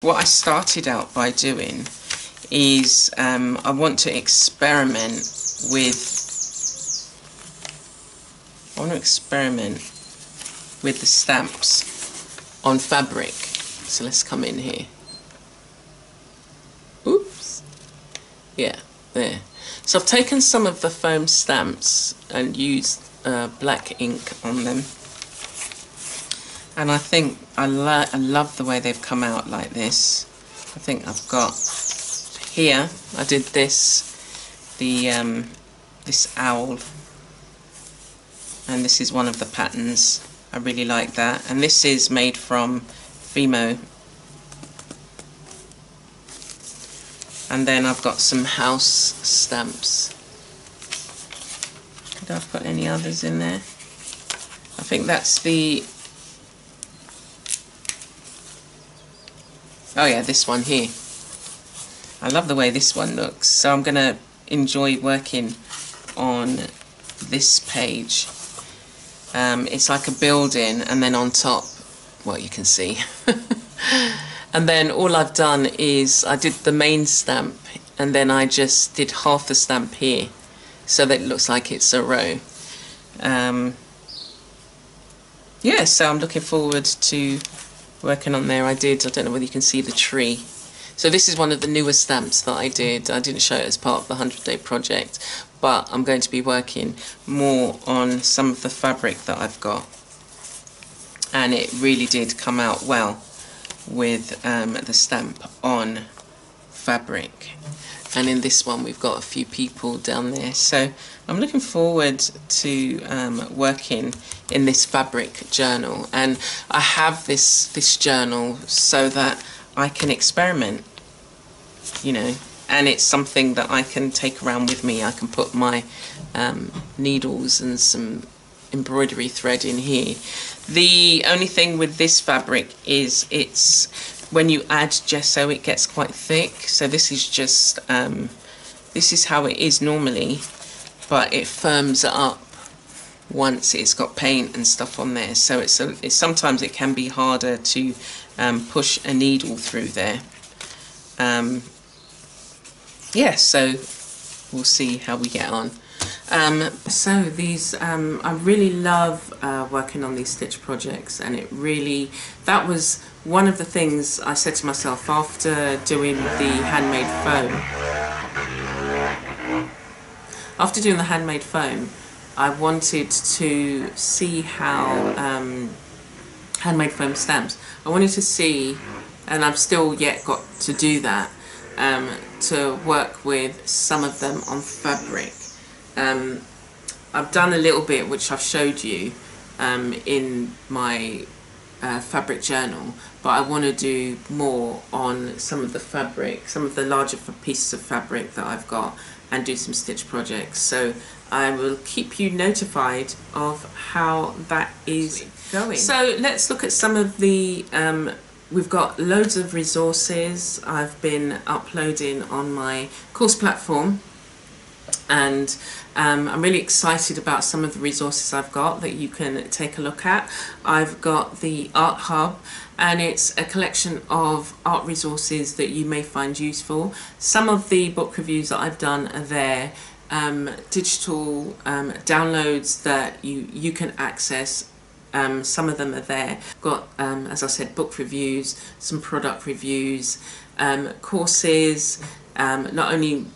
What I started out by doing is I want to experiment with the stamps on fabric. So let's come in here. Oops. Yeah, there. So I've taken some of the foam stamps and used black ink on them. And I think I love the way they've come out like this. I think I've got here, I did this, this owl, and this is one of the patterns. I really like that. And this is made from Fimo. And then I've got some house stamps. Did I put any others in there? I think that's the... Oh yeah, this one here. I love the way this one looks. So I'm going to enjoy working on this page. It's like a building, and then on top, well, you can see. And then all I've done is I did the main stamp, and then I just did half the stamp here, so that it looks like it's a row. Yeah, so I'm looking forward to working on there. I don't know whether you can see the tree. So this is one of the newer stamps that I did. I didn't show it as part of the 100-day project, but I'm going to be working more on some of the fabric that I've got. And it really did come out well with the stamp on fabric. And in this one we've got a few people down there. So I'm looking forward to working in this fabric journal. And I have this journal so that I can experiment, you know, and it's something that I can take around with me. I can put my needles and some embroidery thread in here. The only thing with this fabric is when you add gesso it gets quite thick, so this is just this is how it is normally, but it firms it up once it's got paint and stuff on there, so it's sometimes it can be harder to push a needle through there. Yeah, so we'll see how we get on. So these, I really love working on these stitch projects, and that was one of the things I said to myself after doing the handmade foam. After doing the handmade foam, I wanted to see how handmade foam stamps. I wanted to see, and I've still yet got to do that, to work with some of them on fabric. I've done a little bit, which I've showed you in my fabric journal, but I want to do more on some of the fabric, some of the larger pieces of fabric that I've got, and do some stitch projects. So I will keep you notified of how that is going. So let's look at some of the we've got loads of resources I've been uploading on my course platform, and I'm really excited about some of the resources I've got that you can take a look at. I've got the Art Hub, and it's a collection of art resources that you may find useful. Some of the book reviews that I've done are there, digital downloads that you can access. Some of them are there. Got, as I said, book reviews, some product reviews, courses, not only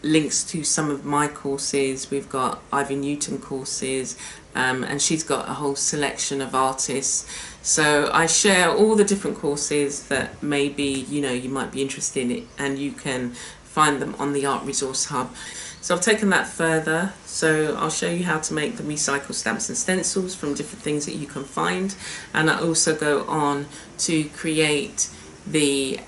links to some of my courses. We've got Ivy Newton courses, and she's got a whole selection of artists. So I share all the different courses that maybe you might be interested in, and you can find them on the Art Resource Hub. So I've taken that further, so I'll show you how to make the recycled stamps and stencils from different things that you can find, and I also go on to create the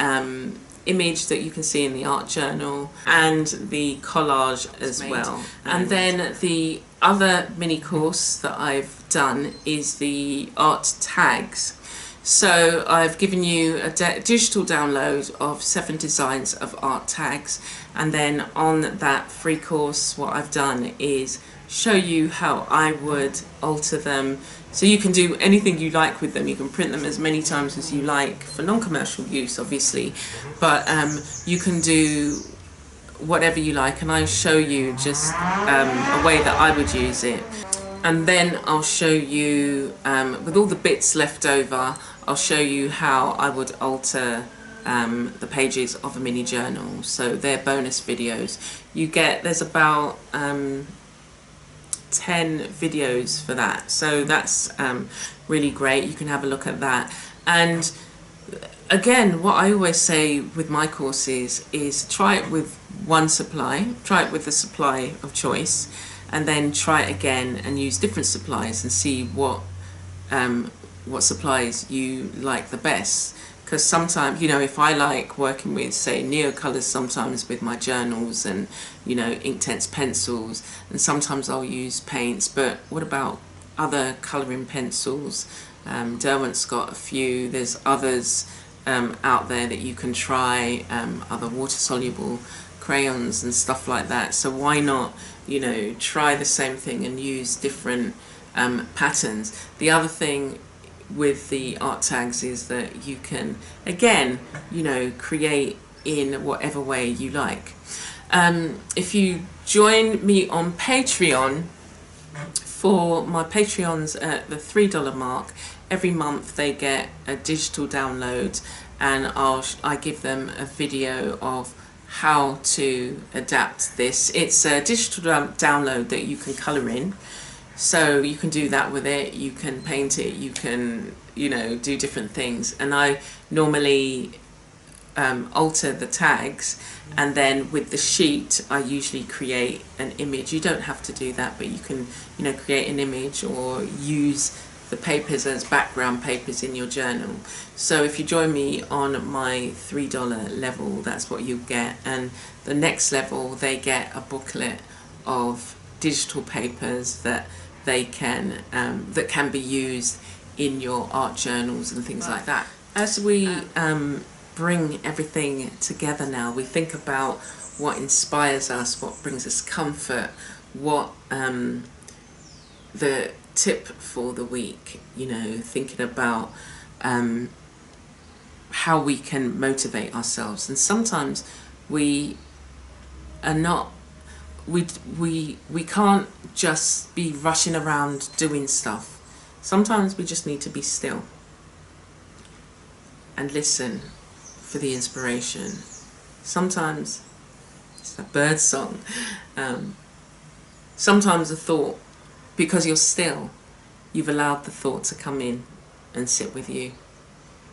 image that you can see in the art journal and the collage as well. And then the other mini course that I've done is the art tags. So I've given you a digital download of 7 designs of art tags, and then on that free course what I've done is show you how I would alter them So you can do anything you like with them. You can print them as many times as you like for non-commercial use, obviously, but you can do whatever you like, and I show you just a way that I would use it. And then I'll show you, with all the bits left over, I'll show you how I would alter the pages of a mini journal. So they're bonus videos. There's about 10 videos for that. So that's really great. You can have a look at that. And again, what I always say with my courses is try it with one supply, try it with the supply of choice, and then try it again and use different supplies and see what supplies you like the best. Because sometimes, you know, if I like working with, say, Neocolors sometimes with my journals and, you know, Inktense pencils, and sometimes I'll use paints, but what about other colouring pencils? Derwent's got a few, there's others out there that you can try, other water-soluble crayons and stuff like that. So why not, you know, try the same thing and use different patterns. The other thing with the art tags is that you can, again, you know, create in whatever way you like. If you join me on Patreon, for my Patreons at the $3 mark, every month they get a digital download, and I give them a video of how to adapt this. It's a digital download that you can colour in, so you can do that with it, you can paint it, you can, you know, do different things. And I normally alter the tags, and then with the sheet I usually create an image. You don't have to do that, but you can, you know, create an image or use the papers as background papers in your journal. So if you join me on my $3 level, that's what you get. And the next level, they get a booklet of digital papers that they can that can be used in your art journals and things like that. As we bring everything together now, we think about what inspires us, what brings us comfort, what the tip for the week, you know, thinking about how we can motivate ourselves. And sometimes we are not, we can't just be rushing around doing stuff. Sometimes we just need to be still and listen for the inspiration. Sometimes it's a bird song, sometimes a thought. Because you're still, you've allowed the thought to come in and sit with you.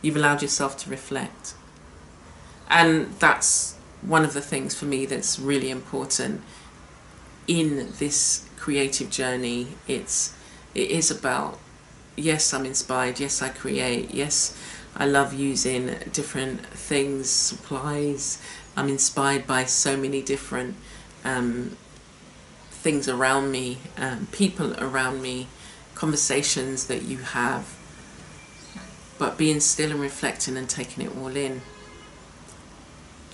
You've allowed yourself to reflect. And that's one of the things for me that's really important in this creative journey. It is about, yes, I'm inspired, yes, I create, yes, I love using different things, supplies. I'm inspired by so many different things around me, people around me, conversations that you have, but being still and reflecting and taking it all in,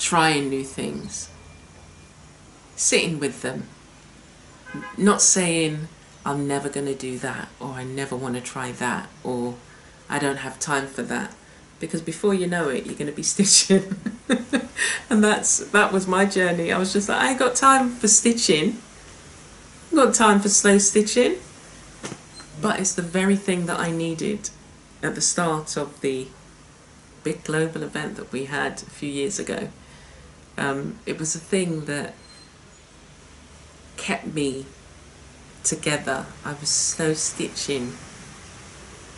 trying new things, sitting with them, not saying I'm never going to do that, or I never want to try that, or I don't have time for that, because before you know it, you're going to be stitching. And that was my journey. I was just like, I ain't got time for stitching, got time for slow stitching. But it's the very thing that I needed at the start of the big global event that we had a few years ago. It was a thing that kept me together. I was slow stitching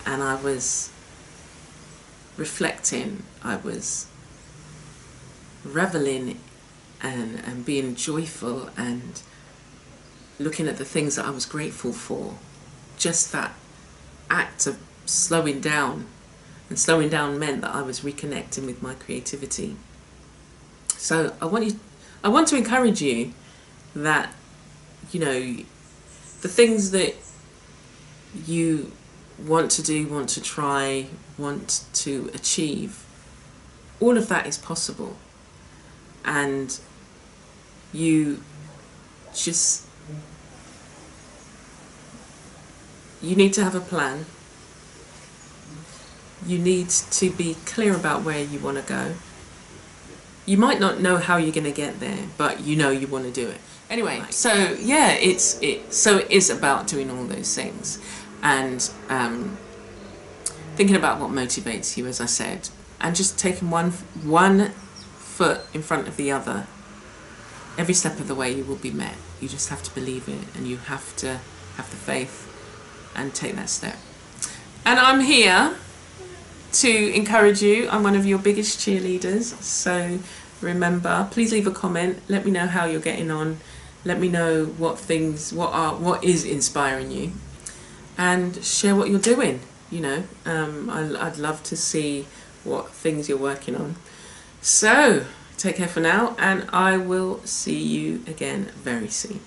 and I was reflecting, I was reveling and being joyful and looking at the things that I was grateful for. Just that act of slowing down, and slowing down meant that I was reconnecting with my creativity. So I want to encourage you that, you know, the things that you want to do, want to try, want to achieve, all of that is possible. And you need to have a plan, You need to be clear about where you want to go. You might not know how you're going to get there, but you know you want to do it. Anyway, so yeah, it is about doing all those things, and thinking about what motivates you, as I said, and just taking one foot in front of the other. Every step of the way you will be met. You just have to believe it, and you have to have the faith and take that step. And I'm here to encourage you. I'm one of your biggest cheerleaders, so remember, please leave a comment. Let me know how you're getting on. Let me know what is inspiring you, and share what you're doing. You know, I'd love to see what things you're working on. So take care for now, and I will see you again very soon.